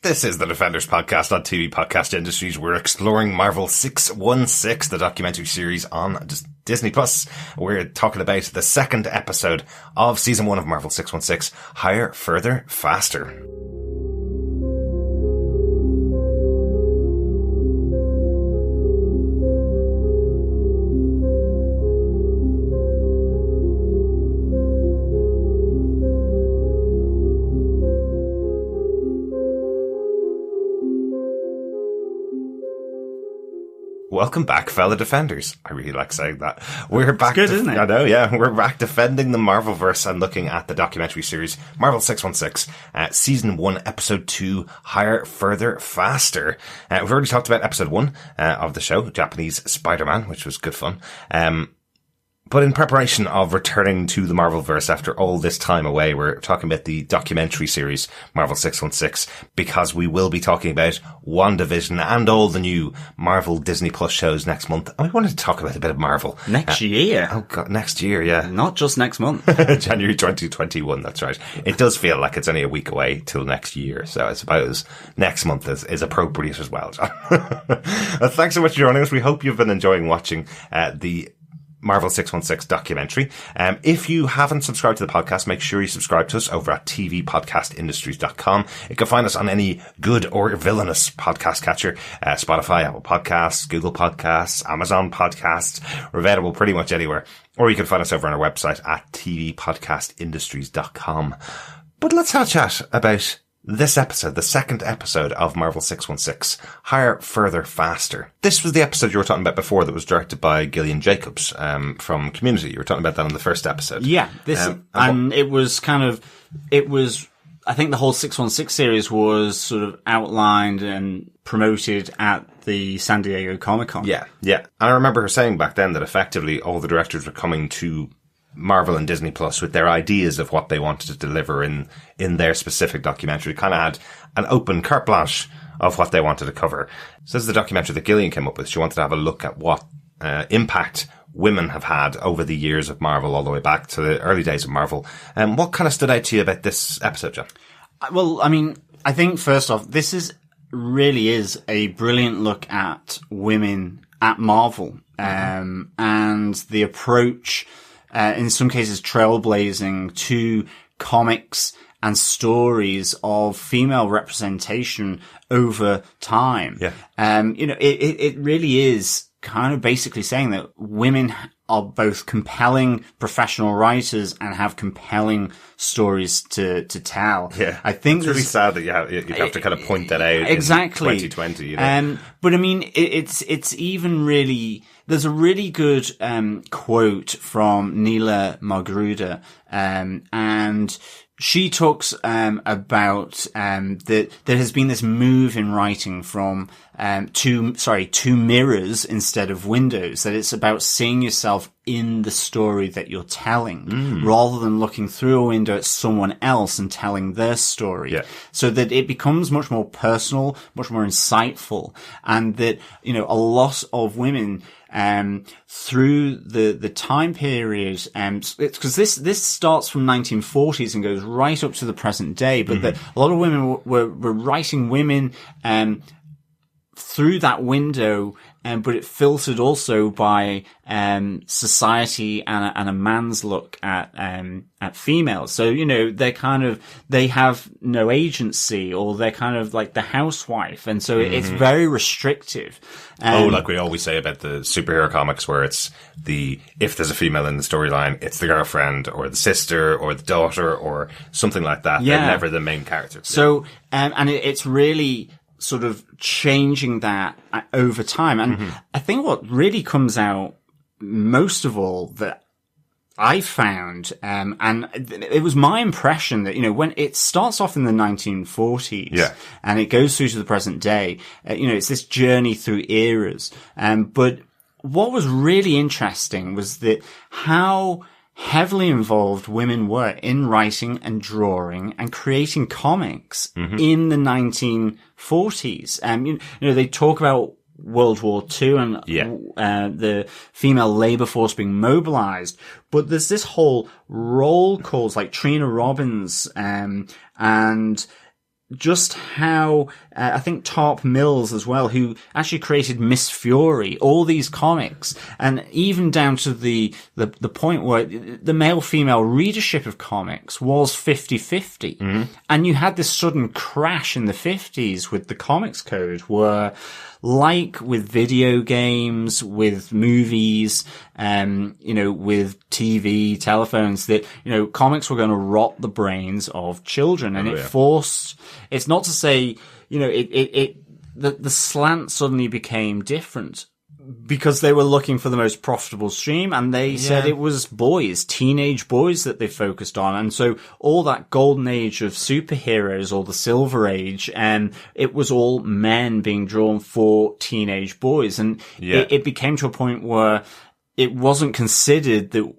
This is the Defenders podcast on TV Podcast Industries. We're exploring Marvel 616, the documentary series on Disney Plus. We're talking about the second episode of season 1 of Marvel 616, Higher, Further, Faster. Welcome back, fellow Defenders. I really like saying that. We're back. It's good, isn't it? I know, yeah. We're back defending the Marvelverse and looking at the documentary series Marvel 616, season 1, episode 2, Higher, Further, Faster. We've already talked about episode 1 of the show, Japanese Spider-Man, which was good fun. But in preparation of returning to the Marvelverse after all this time away, we're talking about the documentary series Marvel 616 because we will be talking about WandaVision and all the new Marvel Disney Plus shows next month. And we wanted to talk about a bit of Marvel. Next year. Oh God, next year, yeah. Not just next month. January 2021, that's right. It does feel like it's only a week away till next year. So I suppose next month is appropriate as well, John. Thanks so much for joining us. We hope you've been enjoying watching the Marvel 616 documentary. If you haven't subscribed to the podcast, make sure you subscribe to us over at tvpodcastindustries.com. You can find us on any good or villainous podcast catcher, Spotify, Apple Podcasts, Google Podcasts, Amazon Podcasts. We're available pretty much anywhere. Or you can find us over on our website at tvpodcastindustries.com. But let's have a chat about this episode, the second episode of Marvel 616, Higher, Further, Faster. This was the episode you were talking about before that was directed by Gillian Jacobs from Community. You were talking about that in the first episode. Yeah, it was, I think the whole 616 series was sort of outlined and promoted at the San Diego Comic-Con. Yeah. And I remember her saying back then that effectively all the directors were coming to Marvel and Disney Plus with their ideas of what they wanted to deliver in their specific documentary. Kind of had an open carte blanche of what they wanted to cover. So this is the documentary that Gillian came up with. She wanted to have a look at what impact women have had over the years of Marvel, all the way back to the early days of Marvel. What kind of stood out to you about this episode, John? Well, I mean, I think first off, this really is a brilliant look at women at Marvel, and the approach, in some cases trailblazing, to comics and stories of female representation over time. Yeah. It really is kind of basically saying that women are both compelling professional writers and have compelling stories to tell. Yeah. I think it's really sad that you have to kind of point that out exactly in 2020, you know. But I mean, it's even really, there's a really good quote from Nilah Magruder, and she talks about that there has been this move in writing from to mirrors instead of windows, that it's about seeing yourself in the story that you're telling rather than looking through a window at someone else and telling their story. Yeah. So that it becomes much more personal, much more insightful, and that, a lot of women through the time period, because this starts from 1940s and goes right up to the present day, but that a lot of women were writing women through that window, but it filtered also by society and a man's look at females. So they have no agency, or they're kind of like the housewife, and so it's very restrictive. Like we always say about the superhero comics, where it's if there's a female in the storyline, it's the girlfriend or the sister or the daughter or something like that. Yeah. They're never the main character. So and it's really sort of changing that over time. And I think what really comes out most of all that I found, and it was my impression that, when it starts off in the 1940s and it goes through to the present day, it's this journey through eras. But what was really interesting was that how heavily involved women were in writing and drawing and creating comics in the 1940s. They talk about World War II and the female labor force being mobilized, but there's this whole roll calls like Trina Robbins and just how, I think Tarp Mills as well, who actually created Miss Fury, all these comics, and even down to the point where the male-female readership of comics was 50-50. Mm-hmm. And you had this sudden crash in the 50s with the Comics Code where, like with video games, with movies, with TV, telephones, that, comics were going to rot the brains of children. And it's not to say, the slant suddenly became different because they were looking for the most profitable stream, and they said it was boys, teenage boys that they focused on. And so all that golden age of superheroes, or the silver age, it was all men being drawn for teenage boys. And it became to a point where it wasn't considered that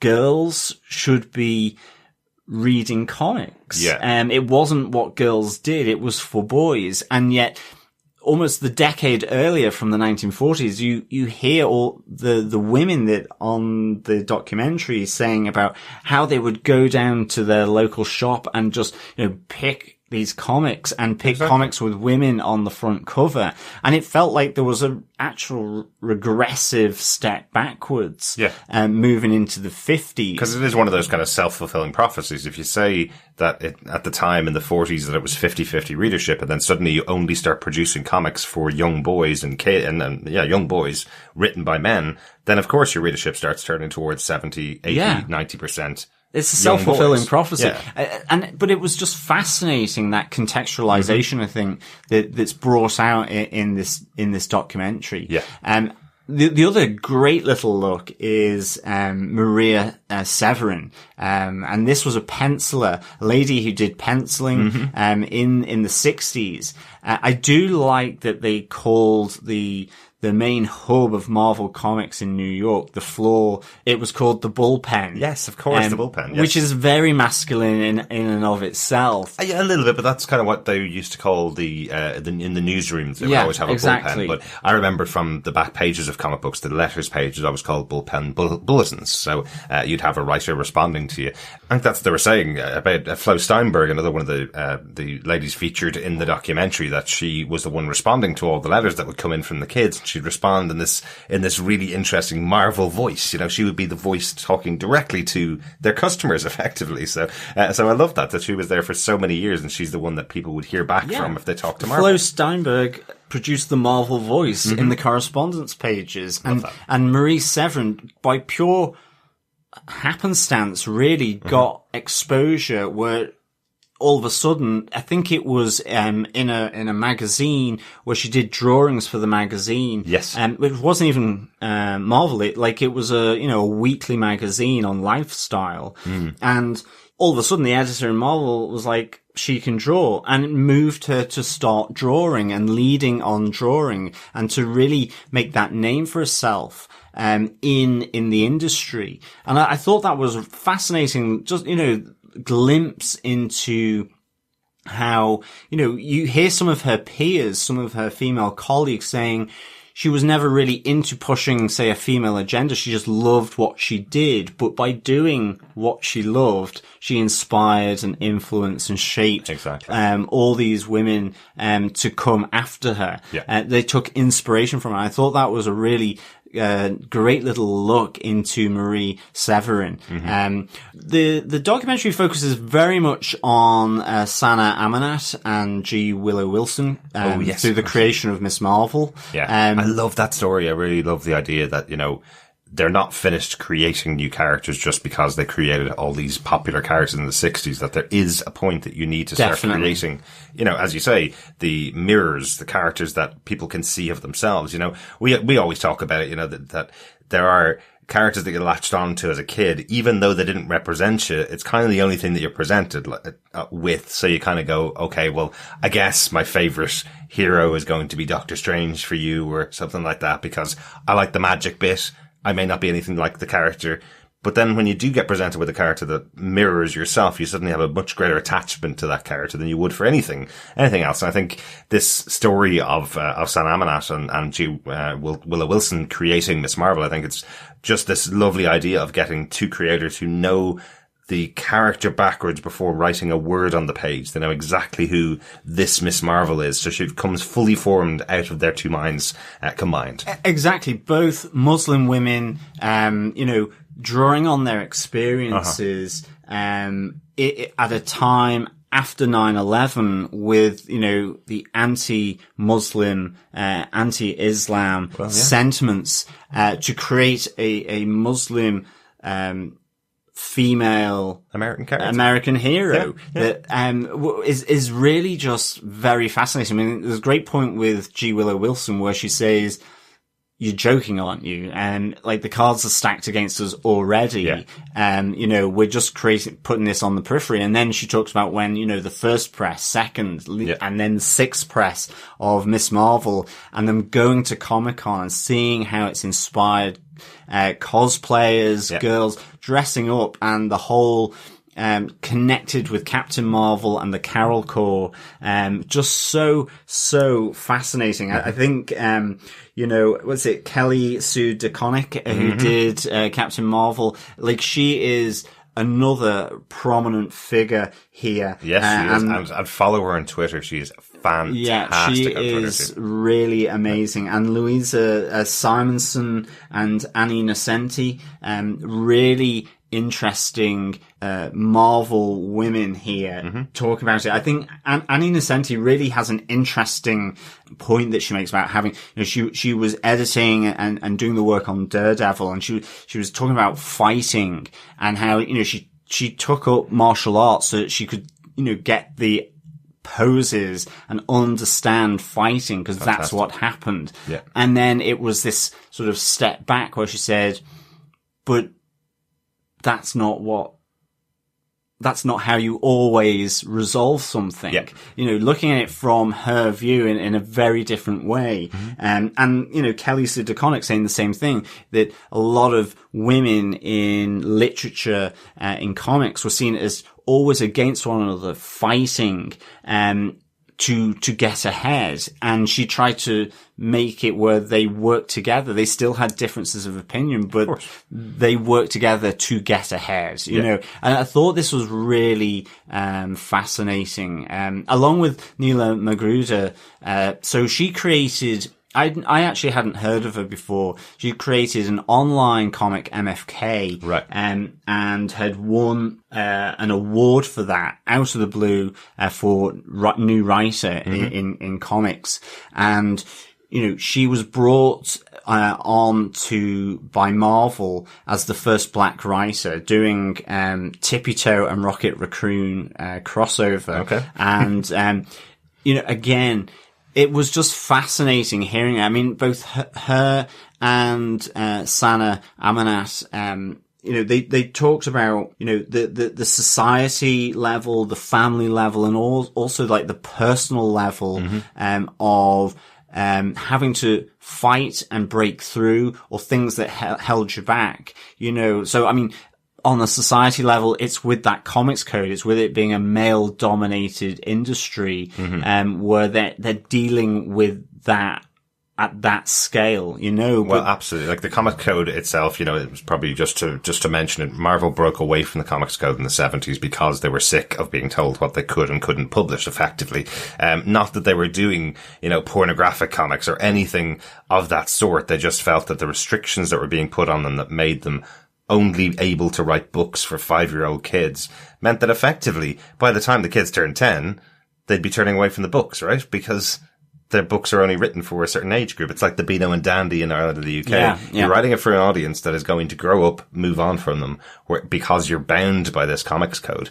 girls should be reading comics. It wasn't what girls did. It was for boys. And yet, almost the decade earlier, from the 1940s, you hear all the women that on the documentary saying about how they would go down to their local shop and just, pick these comics and pick comics with women on the front cover. And it felt like there was an actual regressive step backwards, moving into the 50s. Because it is one of those kind of self-fulfilling prophecies. If you say that at the time in the 40s that it was 50-50 readership, and then suddenly you only start producing comics for young boys and young boys written by men, then of course your readership starts turning towards 70, 80, 90%. It's a self-fulfilling prophecy. But it was just fascinating, that contextualization, I think, that's brought out in this documentary. The other great little look is Maria Severin, and this was a penciler, a lady who did penciling in the 60s. I do like that they called the main hub of Marvel Comics in New York, the floor, it was called the Bullpen. Yes, of course, the Bullpen. Yes. Which is very masculine in and of itself. Yeah, a little bit, but that's kind of what they used to call in the newsrooms. They would always have a bullpen. But I remember from the back pages of comic books, the letters pages always called bullpen bulletins. So you'd have a writer responding to you. I think that's what they were saying about Flo Steinberg, another one of the ladies featured in the documentary, that she was the one responding to all the letters that would come in from the kids. She'd respond in this really interesting Marvel voice. She would be the voice talking directly to their customers, effectively. So I love that she was there for so many years, and she's the one that people would hear back from if they talked to Marvel. Flo Steinberg produced the Marvel voice in the correspondence pages, and Marie Severin, by pure happenstance, really got exposure where all of a sudden, I think it was in a magazine where she did drawings for the magazine. Yes. It wasn't even Marvel. It was a weekly magazine on lifestyle. And all of a sudden, the editor in Marvel was like, she can draw, and it moved her to start drawing and leading on drawing, and to really make that name for herself in the industry. And I thought that was fascinating. Just glimpse into how, you hear some of her peers, some of her female colleagues saying she was never really into pushing, say, a female agenda. She just loved what she did. But by doing what she loved, she inspired and influenced and shaped all these women to come after her. They took inspiration from her. I thought that was a really great little look into Marie Severin. The documentary focuses very much on Sana Amanat and G. Willow Wilson through the creation of Miss Marvel. I love that story. I really love the idea that, they're not finished creating new characters just because they created all these popular characters in the 60s, that there is a point that you need to start creating, as you say, the mirrors, the characters that people can see of themselves. We always talk about it, that there are characters that you latched on to as a kid, even though they didn't represent you. It's kind of the only thing that you're presented with. So you kind of go, okay, well, I guess my favorite hero is going to be Doctor Strange for you, or something like that, because I like the magic bit. I may not be anything like the character, but then when you do get presented with a character that mirrors yourself, you suddenly have a much greater attachment to that character than you would for anything else. And I think this story of Sana Amanat and G. Willow Wilson creating Miss Marvel, I think it's just this lovely idea of getting two creators who know the character backwards before writing a word on the page. They know exactly who this Miss Marvel is. So she comes fully formed out of their two minds combined. Exactly. Both Muslim women, drawing on their experiences, at a time after 9/11 with, the anti-Muslim, anti-Islam sentiments, to create a Muslim, female American hero that is really just very fascinating. I mean, there's a great point with G. Willow Wilson where she says, "You're joking, aren't you?" And the cards are stacked against us already. We're just putting this on the periphery. And then she talks about when, the first press, second, and then sixth press of Miss Marvel, and them going to Comic-Con and seeing how it's inspired cosplayers, girls dressing up, and the whole connected with Captain Marvel and the Carol Corps. Just so fascinating. I think, was it Kelly Sue DeConnick who did Captain Marvel? She is another prominent figure here. Yes, she is. I'd follow her on Twitter. She's fantastic. Yeah, she is really amazing. And Louise Simonson and Annie Nocenti, really interesting Marvel women here talk about it. I think Annie Nocenti really has an interesting point that she makes about having, she was editing and doing the work on Daredevil, and she was talking about fighting and how, she took up martial arts so that she could, get the poses and understand fighting, because that's what happened. Yeah. And then it was this sort of step back where she said, but that's not how you always resolve something. Yeah. Looking at it from her view in a very different way. And Kelly Sue DeConnick saying the same thing, that a lot of women in literature, in comics were seen as always against one another, fighting, to get ahead. And she tried to make it where they worked together. They still had differences of opinion, but they worked together to get ahead, you know. And I thought this was really fascinating. Along with Nilah Magruder, so she created, I actually hadn't heard of her before. She created an online comic, MFK, right? And had won an award for that out of the blue for new writer in comics. And she was brought on by Marvel as the first black writer, doing Tippy Toe and Rocket Raccoon crossover. Okay, and again, it was just fascinating hearing it. I mean, both her and Sana Amanat, they talked about, the society level, the family level, and also the personal level, of having to fight and break through, or things that held you back, So, I mean, on a society level, it's with that comics code. It's with it being a male-dominated industry, where they're dealing with that at that scale, Well, absolutely. The comic code itself, it was probably just to mention it, Marvel broke away from the comics code in the 70s because they were sick of being told what they could and couldn't publish effectively. Not that they were doing, pornographic comics or anything of that sort. They just felt that the restrictions that were being put on them that made them only able to write books for 5-year-old kids meant that effectively, by the time the kids turned 10, they'd be turning away from the books, right? Because their books are only written for a certain age group. It's like the Beano and Dandy in Ireland and the UK. Yeah. You're writing it for an audience that is going to grow up, move on from them, because you're bound by this comics code.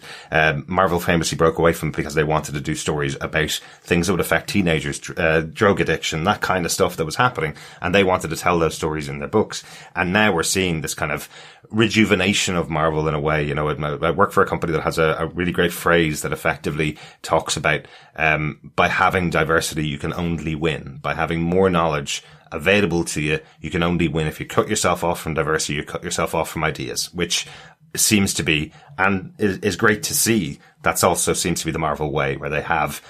Marvel famously broke away from it because they wanted to do stories about things that would affect teenagers, drug addiction, that kind of stuff that was happening. And they wanted to tell those stories in their books. And now we're seeing this kind of rejuvenation of Marvel in a way. I work for a company that has a really great phrase that effectively talks about, by having diversity, you can only win. By having more knowledge available to you, you can only win. If you cut yourself off from diversity, you cut yourself off from ideas, which seems to be, and is great to see. That's also seems to be the Marvel way, where they have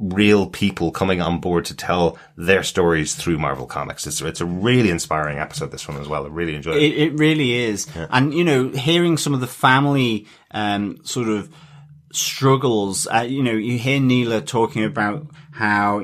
real people coming on board to tell their stories through Marvel Comics. It's a really inspiring episode, this one as well. I really enjoyed it. It really is. Yeah. And, hearing some of the family, sort of struggles, you hear Nilah talking about how,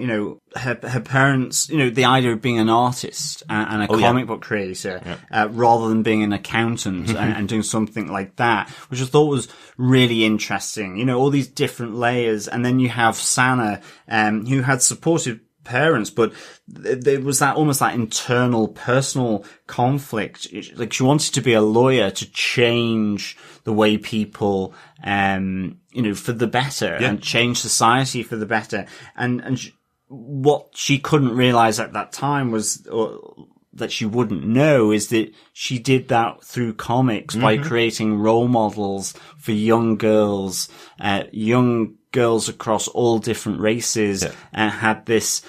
her parents, the idea of being an artist and a comic book creator, rather than being an accountant and doing something like that, which I thought was really interesting. All these different layers. And then you have Sana, who had supportive parents, but there was that almost that internal personal conflict. Like, she wanted to be a lawyer to change the way people, for the better and change society for the better. And what she couldn't realize at that time was, or that she wouldn't know, is that she did that through comics by creating role models for young girls across all different races, and had this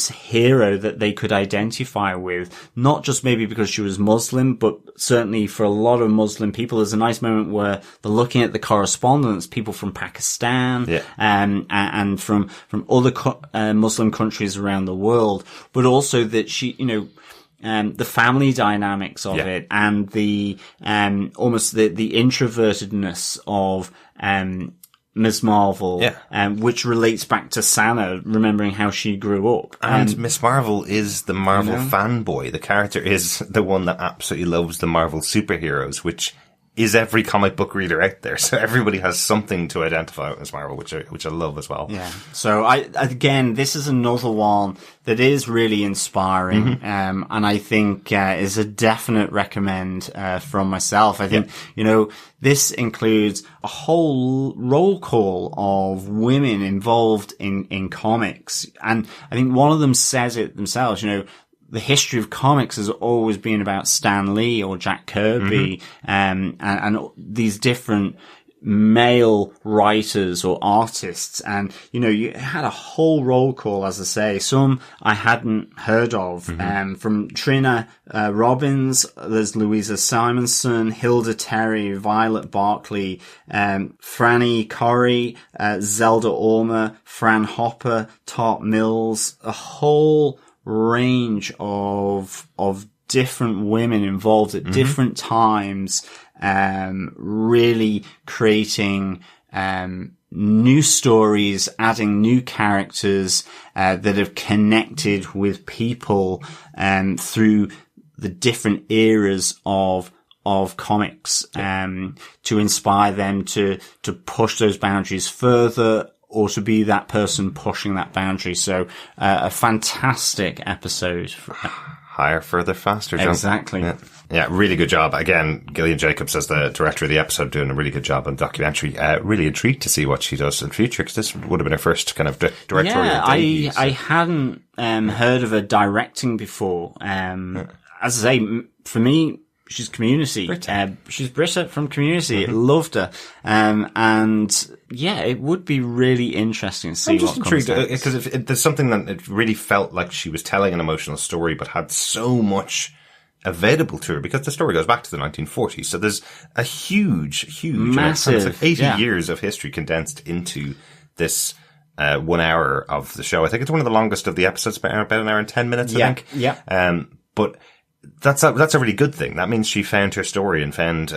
hero that they could identify with, not just maybe because she was Muslim, but certainly for a lot of Muslim people. There's a nice moment where they're looking at the correspondence, people from Pakistan, and from other Muslim countries around the world, but also that she, the family dynamics of it, and the almost the introvertedness of Ms. Marvel, which relates back to Sana, remembering how she grew up. And Miss Marvel is the Marvel fanboy. The character is the one that absolutely loves the Marvel superheroes, which is every comic book reader out there. So everybody has something to identify with Miss Marvel, which I love as well. Yeah. So again, this is another one that is really inspiring. And I think, is a definite recommend, from myself. I think, this includes a whole roll call of women involved in comics. And I think one of them says it themselves, the history of comics has always been about Stan Lee or Jack Kirby, and these different male writers or artists. And, you had a whole roll call, as I say, some I hadn't heard of, from Trina, Robbins, there's Louise Simonson, Hilda Terry, Violet Barkley, Franny Corrie, Zelda Ormer, Fran Hopper, Tart Mills, a whole range of different women involved at different times, really creating new stories, adding new characters that have connected with people through the different eras of comics, to inspire them to push those boundaries further, or to be that person pushing that boundary. So, a fantastic episode. Higher, further, faster, John. Exactly. Yeah, really good job. Again, Gillian Jacobs, as the director of the episode, doing a really good job on the documentary. Really intrigued to see what she does in future, because this would have been her first kind of directorial debut. I hadn't heard of her directing before. As I say, for me, she's Community. She's Britta from Community. Loved her. And yeah, it would be really interesting to see what comes next. I'm just intrigued, because there's something that it really felt like she was telling an emotional story, but had so much available to her, because the story goes back to the 1940s. So there's a huge, massive, like 80 years of history condensed into this 1 hour of the show. I think it's one of the longest of the episodes, about an hour and 10 minutes, I think. Yeah. But that's a really good thing. That means she found her story and found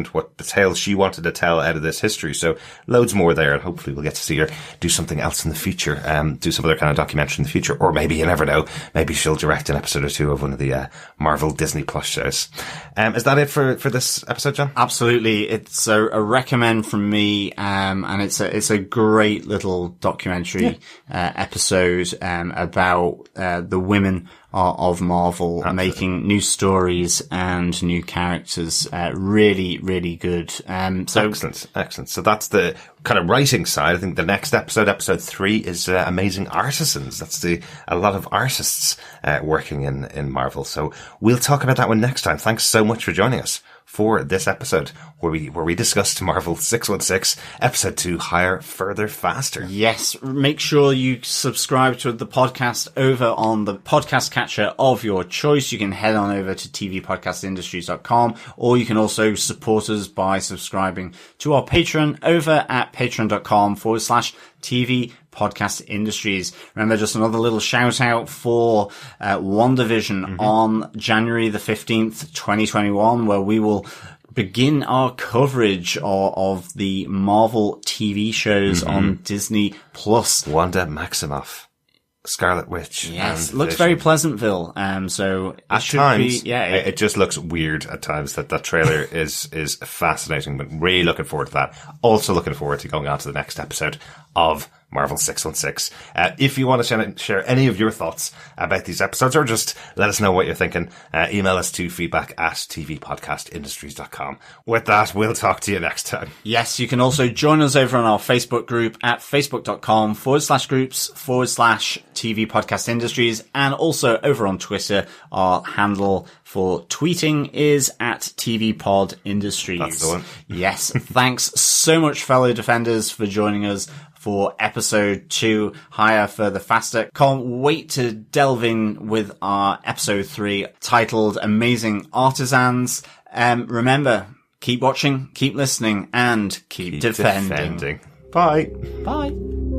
what the tale she wanted to tell out of this history. So loads more there, and hopefully we'll get to see her do something else in the future, do some other kind of documentary in the future, or maybe, you never know, maybe she'll direct an episode or two of one of the Marvel Disney Plus shows. Is that it for this episode, John? Absolutely. It's a recommend from me, and it's a great little documentary episode about the women of Marvel. Absolutely. Making new stories and new characters. Really, really good. Excellent. So that's the kind of writing side. I think the next episode 3, is Amazing Artisans. That's a lot of artists working in Marvel. So we'll talk about that one next time. Thanks so much for joining us for this episode where we discussed Marvel 616, episode 2, Higher, Further, Faster. Yes. Make sure you subscribe to the podcast over on the podcast catcher of your choice. You can head on over to tvpodcastindustries.com, or you can also support us by subscribing to our Patreon over at patreon.com/TV Podcast Industries. Remember, just another little shout out for WandaVision on January the 15th, 2021, where we will begin our coverage of the Marvel TV shows on Disney Plus. Wanda Maximoff, Scarlet Witch. Yes, and looks Vision. very Pleasantville. So at should times, be, yeah, it just looks weird at times. That trailer is fascinating, but really looking forward to that. Also looking forward to going on to the next episode of Marvel 616. If you want to share any of your thoughts about these episodes, or just let us know what you're thinking, email us to feedback@tvpodcastindustries.com. With that, we'll talk to you next time. Yes, you can also join us over on our Facebook group at facebook.com/groups/TV Podcast Industries. And also over on Twitter, our handle for tweeting is at TV Pod Industries. That's the one. Yes. Thanks so much, fellow defenders, for joining us for episode 2, Higher, Further, Faster. Can't wait to delve in with our episode 3 titled Amazing Artisans. Remember, keep watching, keep listening, and keep defending. Bye. Bye.